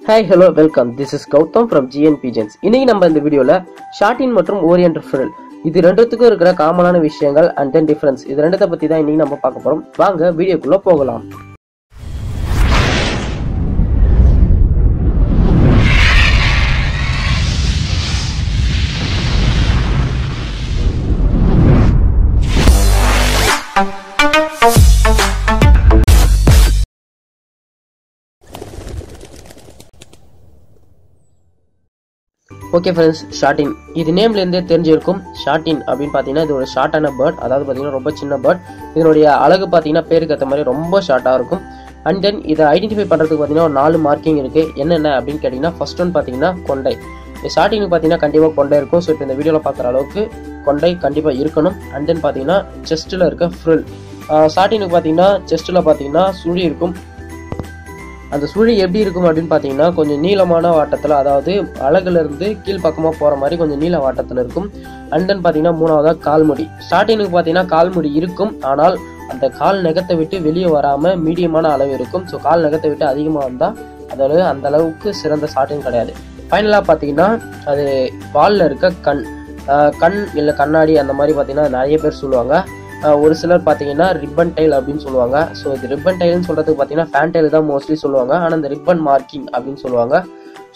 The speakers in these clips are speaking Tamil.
Hi, hello, welcome. This is Gautam from GN Pigeons. இன்னைக்கு நம்ம இந்த வீடியோல ஷார்டின் மற்றும் ஓரியன்டல் ஃப்ரில் இது ரெண்டுத்துக்கும் இருக்கிற காமனான விஷயங்கள் அண்ட் தென் டிஃபரன்ஸ் இது ரெண்டத்தை பத்தி தான் இன்னைக்கு நம்ம பார்க்க போறோம். வாங்க வீடியோக்குள்ள போகலாம். ஓகே ஃப்ரெண்ட்ஸ், ஷார்டின் இது நேம்லேருந்தே தெரிஞ்சிருக்கும். ஷார்டின் அப்படின்னு பார்த்தீங்கன்னா இது ஒரு ஷார்ட்டான பேர்ட், அதாவது பார்த்தீங்கன்னா ரொம்ப சின்ன பேர்ட். இதனுடைய அழகு பார்த்தீங்கன்னா பேருக்கு ஏற்ற மாதிரி ரொம்ப ஷார்ட்டாக இருக்கும். அண்ட் தென் இதை ஐடென்டிஃபை பண்ணுறதுக்கு பார்த்தீங்கன்னா ஒரு 4 மார்க்கிங் இருக்குது. என்னென்ன அப்படின்னு கேட்டிங்கன்னா ஃபர்ஸ்ட் ஒன் பார்த்தீங்கன்னா கொண்டை. ஷார்டினுக்கு பார்த்தீங்கன்னா கண்டிப்பாக கொண்டை இருக்கும். ஸோ இப்போ இந்த வீடியோவில் பார்க்குற அளவுக்கு கொண்டை கண்டிப்பாக இருக்கணும். அண்ட் தென் பார்த்தீங்கன்னா செஸ்ட்டில் இருக்க ஃப்ரில். ஷார்டினுக்கு பார்த்தீங்கன்னா செஸ்ட்டில் பார்த்தீங்கன்னா சுழி இருக்கும். அந்த சுழி எப்படி இருக்கும் அப்படின்னு பார்த்தீங்கன்னா கொஞ்சம் நீளமான வாட்டத்தில், அதாவது அழகுலேருந்து கீழ்ப்பக்கமாக போகிற மாதிரி கொஞ்சம் நீள வாட்டத்தில் இருக்கும். அண்ட் தென் பார்த்தீங்கன்னா மூணாவதாக கால்முடி. ஸ்டார்டினுக்கு பார்த்தீங்கன்னா கால்முடி இருக்கும், ஆனால் அந்த கால் நகத்தை விட்டு வெளியே வராமல் மீடியமான அளவு இருக்கும். ஸோ கால் நகத்தை விட்டு அதிகமாக வந்தால் அதாவது அந்த அளவுக்கு சிறந்த ஸ்டார்டின் கிடையாது. ஃபைனலாக பார்த்தீங்கன்னா அது வாலில் இருக்க கண் இல்லை கண்ணாடி அந்த மாதிரி பார்த்தீங்கன்னா நிறைய பேர் சொல்லுவாங்க. ஒரு சிலர் பார்த்தீங்கன்னா ரிப்பன் டைல் அப்படின்னு சொல்லுவாங்க. ஸோ இது ரிப்பன் டைல்னு சொல்கிறதுக்கு பார்த்தீங்கன்னா ஃபேன் டைல் தான் மோஸ்ட்லி சொல்லுவாங்க, ஆனால் இந்த ரிப்பன் மார்க்கிங் அப்படின்னு சொல்லுவாங்க.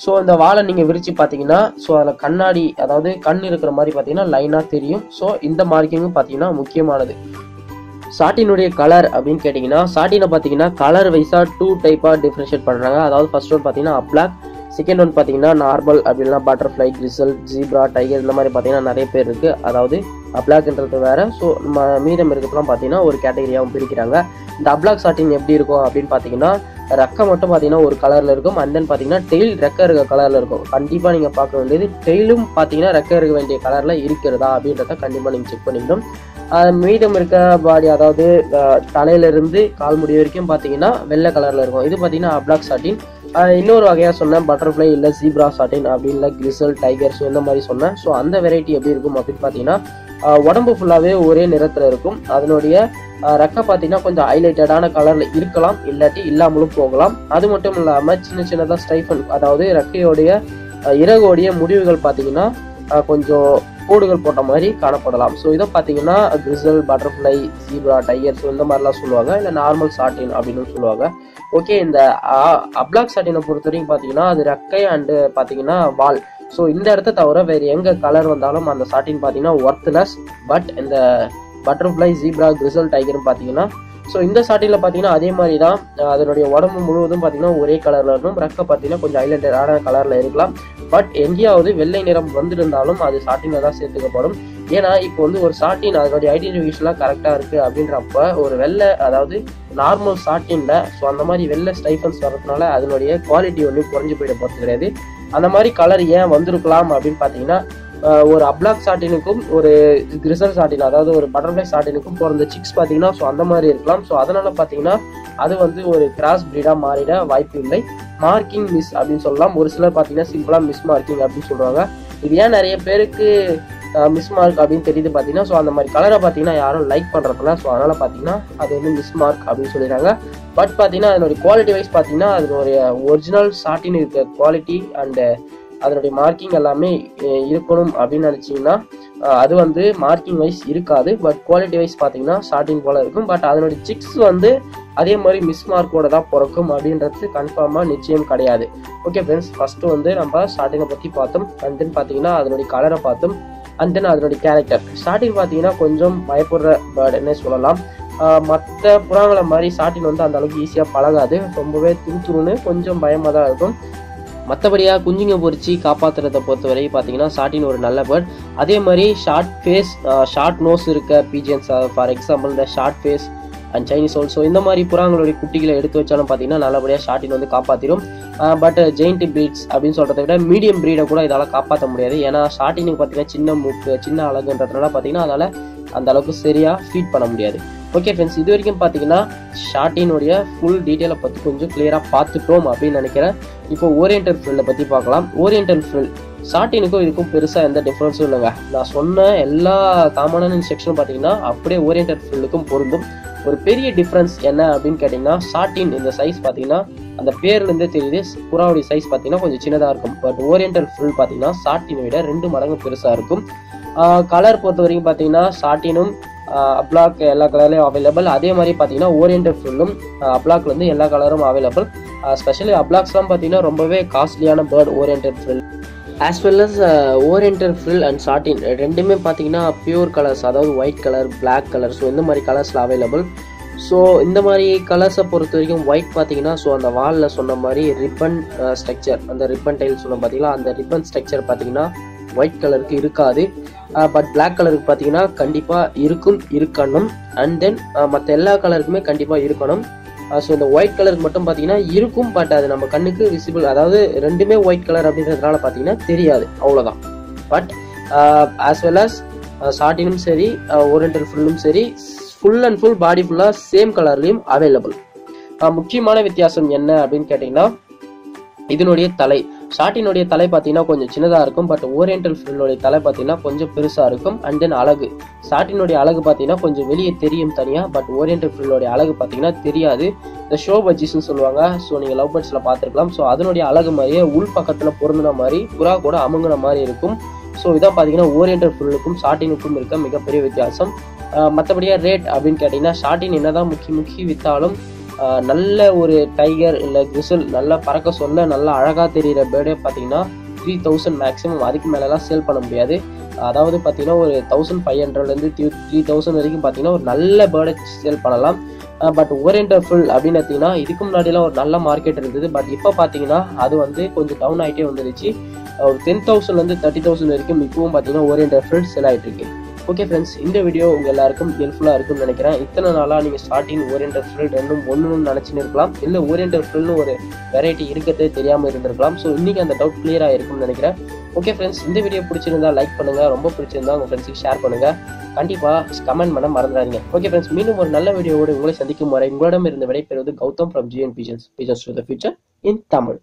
ஸோ இந்த வாழை நீங்கள் விரித்து பார்த்தீங்கன்னா ஸோ அதில் கண்ணாடி, அதாவது கண் இருக்கிற மாதிரி பார்த்தீங்கன்னா லைனாக தெரியும். ஸோ இந்த மார்க்கிங்கும் பார்த்தீங்கன்னா முக்கியமானது. ஷார்டினுடைய கலர் அப்படின்னு கேட்டிங்கன்னா ஷார்டினை பார்த்தீங்கன்னா கலர் வைஸாக 2 டைப்பாக டிஃப்ரென்ஷியேட் பண்ணுறாங்க. அதாவது ஃபர்ஸ்ட் ஒன் பார்த்தீங்கன்னா அப்ளாக், செகண்ட் ஒன் பார்த்தீங்கன்னா நார்மல், அப்படின்னா பட்டர்ஃப்ளை, கிரிசல், ஜீப்ரா, டைகர் இந்த மாதிரி பார்த்தீங்கன்னா நிறைய பேர் இருக்குது. அதாவது அப்ளாக்ன்றது வேறு. ஸோ மீதம் இருக்கிறதுலாம் பார்த்தீங்கன்னா ஒரு கேட்டகரியாகவும் பிரிக்கிறாங்க. இந்த அப்ளாக் ஷார்டின் எப்படி இருக்கும் அப்படின்னு பார்த்தீங்கன்னா ரெக்கை மட்டும் பார்த்தீங்கன்னா ஒரு கலரில் இருக்கும். அண்ட் தென் பார்த்தீங்கன்னா டெயில் ரெக்கை இருக்க கலரில் இருக்கும். கண்டிப்பாக நீங்கள் பார்க்க வேண்டியது டெயிலும் பார்த்தீங்கன்னா ரெக்கை இருக்க வேண்டிய கலரில் இருக்கிறதா அப்படின்றத கண்டிப்பாக நீங்கள் செக் பண்ணிக்கணும். மீதம் இருக்க பாடி, அதாவது தலையிலிருந்து கால் முடி வரைக்கும் பார்த்தீங்கன்னா வெள்ளை கலரில் இருக்கும். இது பார்த்தீங்கன்னா அப்ளாக் ஷார்டின். இன்னொரு வகையாக சொன்னேன் பட்டர்ஃப்ளை இல்லை ஜீப்ரா ஷார்டின் அப்படின்னு இல்லை கிரிசல், டைகர், ஸோ இந்த மாதிரி சொன்னேன். ஸோ அந்த வெரைட்டி எப்படி இருக்கும் அப்படின்னு பார்த்தீங்கன்னா உடம்பு ஃபுல்லாகவே ஒரே நிறத்தில் இருக்கும். அதனுடைய ரெக்கை பார்த்தீங்கன்னா கொஞ்சம் ஹைலைட்டடான கலரில் இருக்கலாம், இல்லாட்டி இல்லாமலும் போகலாம். அது மட்டும் இல்லாமல் சின்ன சின்னதாக ஸ்டைஃபன், அதாவது ரெக்கையோடைய இறகோடைய முடிவுகள் பார்த்தீங்கன்னா கொஞ்சம் கோடுகள் போட்ட மாதிரி காணப்படலாம். ஸோ இதை பார்த்தீங்கன்னா CRISIL, butterfly, zebra, tiger, so இந்த மாதிரிலாம் சொல்லுவாங்க. இல்லை நார்மல் ஷார்டின் அப்படின்னு சொல்லுவாங்க. ஓகே, இந்த அப்ளாக் ஷார்டினை பொறுத்த வரைக்கும் பார்த்தீங்கன்னா அது ரெக்கை அண்டு பார்த்தீங்கன்னா வால். ஸோ இந்த இடத்த தவிர வேறு எங்கே கலர் வந்தாலும் அந்த ஷார்டின் பார்த்தீங்கன்னா ஒர்த்லெஸ். பட் இந்த பட்டர்ஃப்ளை, ஜீப்ரா, கிரிசல், டைகர்னு பார்த்தீங்கன்னா ஸோ இந்த ஷார்டினில் பார்த்தீங்கன்னா அதே மாதிரி தான். அதனுடைய உடம்பு முழுவதும் பார்த்தீங்கன்னா ஒரே கலரில் இருக்கும். ரெக்கை பார்த்தீங்கன்னா கொஞ்சம் ஹைலைட்டடான கலரில் இருக்கலாம். பட் எங்கேயாவது வெள்ளை நிறம் வந்திருந்தாலும் அது ஷார்டினில் தான் சேர்த்துக்கப்படும். ஏன்னா இப்போ வந்து ஒரு ஷார்டின் அதனுடைய ஐடென்டிஃபிகேஷன்லாம் கரெக்டாக இருக்குது அப்படின்றப்ப ஒரு வெள்ளை, அதாவது நார்மல் ஷார்டினில் ஸோ அந்த மாதிரி வெள்ளை ஸ்டைஃபன்ஸ் வரதுனால அதனுடைய குவாலிட்டி ஒன்றும் குறைஞ்சி போயிட போகிறது கிடையாது. அந்த மாதிரி கலர் ஏன் வந்திருக்கலாம் அப்படின்னு பார்த்தீங்கன்னா ஒரு அப்ளாக் ஷார்டினுக்கும் ஒரு கிரிசல் ஷார்டின், அதாவது ஒரு பட்டர்ஃப்ளை ஷார்டினுக்கும் பிறந்த சிக்ஸ் பார்த்தீங்கன்னா ஸோ அந்த மாதிரி இருக்கலாம். ஸோ அதனால பார்த்தீங்கன்னா அது வந்து ஒரு கிராஸ் பிரீடாக மாறிட வாய்ப்பு இல்லை. மார்க்கிங் மிஸ் அப்படின்னு சொல்லலாம். ஒரு சிலர் பார்த்தீங்கன்னா சிம்பிளாக மிஸ் மார்க்கிங் அப்படின்னு சொல்கிறாங்க. இது ஏன் நிறைய பேருக்கு மிஸ் மார்க் அப்படின்னு தெரியுது பார்த்தீங்கன்னா ஸோ அந்த மாதிரி கலரை பார்த்தீங்கன்னா யாரும் லைக் பண்ணுறதில்ல. ஸோ அதனால் பார்த்தீங்கன்னா அது வந்து மிஸ் மார்க் அப்படின்னு சொல்லிடுறாங்க. பட் பார்த்தீங்கன்னா அதனுடைய குவாலிட்டி வைஸ் பார்த்தீங்கன்னா அதனுடைய ஒரிஜினல் ஷார்டின் இருக்க குவாலிட்டி அண்டு அதனுடைய மார்க்கிங் எல்லாமே இருக்கணும் அப்படின்னு நினச்சிங்கன்னா அது வந்து மார்க்கிங் வைஸ் இருக்காது. பட் குவாலிட்டி வைஸ் பார்த்தீங்கன்னா ஷார்டின் போல் இருக்கும். பட் அதனுடைய சிக்ஸ் வந்து அதே மாதிரி மிஸ் மார்க்கோட தான் பிறக்கும் அப்படின்றது கன்ஃபார்மாக நிச்சயம் கிடையாது. ஓகே ஃப்ரெண்ட்ஸ், ஃபஸ்ட்டு வந்து நம்ம ஷார்டினை பற்றி பார்த்தோம். அண்ட் தென் பார்த்தீங்கன்னா அதனுடைய கலரை பார்த்தோம். அண்ட் தென் அதனுடைய கேரக்டர். ஷார்டின் பார்த்தீங்கன்னா கொஞ்சம் பயப்படுற பேர்டுன்னே சொல்லலாம். மற்ற புறாங்களை மாதிரி ஷார்டின் வந்து அந்த அளவுக்கு ஈஸியாக பழகாது. ரொம்பவே துருத்துருன்னு கொஞ்சம் பயமாக தான் இருக்கும். மற்றபடியாக குஞ்சுங்க பொறிச்சு காப்பாற்றுறதை பொறுத்தவரை பார்த்தீங்கன்னா ஷார்டின் ஒரு நல்ல பேர்ட். அதே மாதிரி ஷார்ட் ஃபேஸ், ஷார்ட் நோஸ் இருக்க பீஜன்ஸ், ஃபார் எக்ஸாம்பிள் இந்த short face and Chinese owl, so இந்த மாதிரி புறாங்களுடைய குட்டிகளை எடுத்து வச்சாலும் பார்த்தீங்கன்னா நல்லபடியாக ஷார்டின் வந்து காப்பாற்றிடும். பட் ஜெயிண்ட் பிரீட்ஸ் அப்படின்னு சொல்கிறத விட மீடியம் பிரீடை கூட இதால் காப்பாற்ற முடியாது. ஏன்னா ஷார்டினுக்கு பார்த்தீங்கன்னா சின்ன மூக்கு, சின்ன அழகுன்றதுனால பார்த்தீங்கன்னா அதால் அந்த அளவுக்கு சரியாக ஃபீட் பண்ண முடியாது. ஓகே ஃப்ரெண்ட்ஸ், இது வரைக்கும் பார்த்தீங்கன்னா ஷார்டினுடைய ஃபுல் டீட்டெயிலை பற்றி கொஞ்சம் கிளியராக பார்த்துட்டோம் அப்படின்னு நினைக்கிறேன். இப்போ ஓரியன்டல் ஃப்ரில்லை பற்றி பார்க்கலாம். ஓரியன்டல் ஃப்ரில் ஷார்டினுக்கும் இதுக்கும் பெருசாக எந்த டிஃப்ரென்ஸும் இல்லைங்க. நான் சொன்ன எல்லா காமனான இன்ஸ்ட்ரக்ஷனும் பார்த்தீங்கன்னா அப்படியே ஓரியன்டல் ஃப்ரில்லுக்கும் பொருந்தும். ஒரு பெரிய டிஃப்ரென்ஸ் என்ன அப்படின்னு கேட்டிங்கன்னா ஷார்டின் இந்த சைஸ் பார்த்தீங்கன்னா அந்த பேர்லேருந்தே தெரியுது புறாவுடைய சைஸ் பார்த்தீங்கன்னா கொஞ்சம் சின்னதாக இருக்கும். பட் ஓரியண்டல் ஃப்ரில் பார்த்தீங்கன்னா ஷார்ட்டினை விட 2 மடங்கு பெருசாக இருக்கும். கலர் பொறுத்த வரைக்கும் பார்த்தீங்கன்னா ஷார்ட்டினும் அப்ளாக் எல்லா கலர்லையும் அவைலபிள். அதே மாதிரி பார்த்தீங்கன்னா ஓரியண்டல் ஃப்ரில்லும் அப்ளாக்ல வந்து எல்லா கலரும் அவைலபிள். ஸ்பெஷலி அப்ளாக்ஸ்லாம் பார்த்தீங்கன்னா ரொம்பவே காஸ்ட்லியான bird oriental frill. As well as oriental frill and ஷார்ட்டின் ரெண்டுமே பார்த்தீங்கன்னா பியூர் கலர்ஸ், அதாவது white colour, black colour, so இந்த மாதிரி கலர்ஸில் அவைலபிள். ஸோ இந்த மாதிரி கலர்ஸை பொறுத்த வரைக்கும் ஒயிட் பார்த்தீங்கன்னா ஸோ அந்த வாலில் சொன்ன மாதிரி ரிப்பன் ஸ்ட்ரக்சர், அந்த ரிப்பன் டைல் சொன்ன பார்த்தீங்களா, அந்த ரிப்பன் ஸ்ட்ரக்சர் பார்த்தீங்கன்னா ஒயிட் கலருக்கு இருக்காது. பட் பிளாக் கலருக்கு பார்த்தீங்கன்னா கண்டிப்பாக இருக்கணும். அண்ட் தென் மற்ற எல்லா கலருக்குமே கண்டிப்பாக இருக்கணும். ஸோ இந்த ஒயிட் கலருக்கு மட்டும் பார்த்தீங்கன்னா இருக்கும், பட் அது நம்ம கண்ணுக்கு விசிபிள், அதாவது ரெண்டுமே ஒயிட் கலர் அப்படின்றதுனால பார்த்தீங்கன்னா தெரியாது, அவ்வளோதான். பட் ஆஸ் வெல் அஸ் ஷார்ட்டினும் சரி ஓரியண்டல் ஃப்ரில்லும் சரி ஃபுல் அண்ட் ஃபுல் பாடி ஃபுல்லாக சேம் கலர்லையும் அவைலபிள். முக்கியமான வித்தியாசம் என்ன அப்படின்னு கேட்டிங்கன்னா இதனுடைய தலை. ஷார்ட்டினுடைய தலை பார்த்தீங்கன்னா கொஞ்சம் சின்னதாக இருக்கும், பட் ஓரியண்டல் ஃப்ரில்லுடைய தலை பார்த்தீங்கன்னா கொஞ்சம் பெருசாக இருக்கும். அண்ட் தென் அழகு, ஷார்ட்டினுடைய அழகு பார்த்தீங்கன்னா கொஞ்சம் வெளியே தெரியும் தனியாக, பட் ஓரியண்டல் ஃப்ரில்லுடைய அழகு பார்த்தீங்கன்னா தெரியாது. இந்த ஷோ பஜ்ஜிஸ்ன்னு சொல்லுவாங்க, ஸோ நீங்கள் லவ் பேர்ட்ஸில் பார்த்துருக்கலாம். ஸோ அதனுடைய அழகு மாதிரியே உள் பக்கத்தில் பொருந்தின மாதிரி புறா கூட அமுங்கின மாதிரி இருக்கும். ஸோ இதான் பார்த்தீங்கன்னா ஓரியண்டல் ஃப்ரில்லுக்கும் ஷார்ட்டினுக்கும் இருக்க மிகப்பெரிய வித்தியாசம். மற்றபடியாக ரேட் அப்படின்னு கேட்டிங்கன்னா ஷார்ட்டின் என்னதான் முக்கி விற்றாலும் நல்ல ஒரு டைகர் இல்லை கிரிசல் நல்லா பறக்க சொல்ல நல்லா அழகாக தெரிகிற பேர்டே பார்த்தீங்கன்னா 3000 மேக்ஸிமம், அதுக்கு மேலெலாம் சேல் பண்ண முடியாது. அதாவது பார்த்தீங்கன்னா ஒரு 1500 3000 வரைக்கும் பார்த்தீங்கன்னா ஒரு நல்ல பேர்டை சேல் பண்ணலாம். பட் ஓரியண்டல் ஃப்ரில் அப்படின்னு பார்த்தீங்கன்னா இதுக்கு முன்னாடிலாம் ஒரு நல்ல மார்க்கெட் இருந்தது. பட் இப்போ பார்த்தீங்கன்னா அது வந்து கொஞ்சம் டவுன் ஆகிட்டே வந்துருச்சு. ஒரு 10,000 30,000 வரைக்கும் இப்பவும் பார்த்தீங்கன்னா ஓரியண்டல் ஃப்ரில் சேல் ஆகிட்டு இருக்கு. ஓகே ஃப்ரெண்ட்ஸ், இந்த வீடியோ உங்கள் எல்லாருக்கும் ஹெல்ப்ஃபுல்லாக இருக்கும்னு நினைக்கிறேன். இத்தனை நாளாக நீங்கள் ஷார்ட்டின் ஓரியண்டல் ஃப்ரில் ரெண்டும் ஒன்றுன்னு நினச்சின்னு இருக்கலாம், இல்லை ஓரியண்டல் ஃப்ரில்னு ஒரு வெரைட்டி இருக்கிறதே தெரியாமல் இருந்திருக்கலாம். ஸோ இன்றைக்கி அந்த டவுட் கிளியராக இருக்கும்னு நினைக்கிறேன். ஓகே ஃப்ரெண்ட்ஸ், இந்த வீடியோ பிடிச்சிருந்தா லைக் பண்ணுங்கள், ரொம்ப பிடிச்சிருந்தா உங்கள் ஃப்ரெண்ட்ஸுக்கு ஷேர் பண்ணுங்கள், கண்டிப்பாக கமெண்ட் பண்ண மறந்துடாதீங்க. ஓகே ஃப்ரெண்ட்ஸ், மீண்டும் ஒரு நல்ல வீடியோவோடு உங்களை சந்திக்கும் வரை உங்களிடம் இருந்து விடைபெறுவது Gautham from GN Pigeons to the future in Tamil.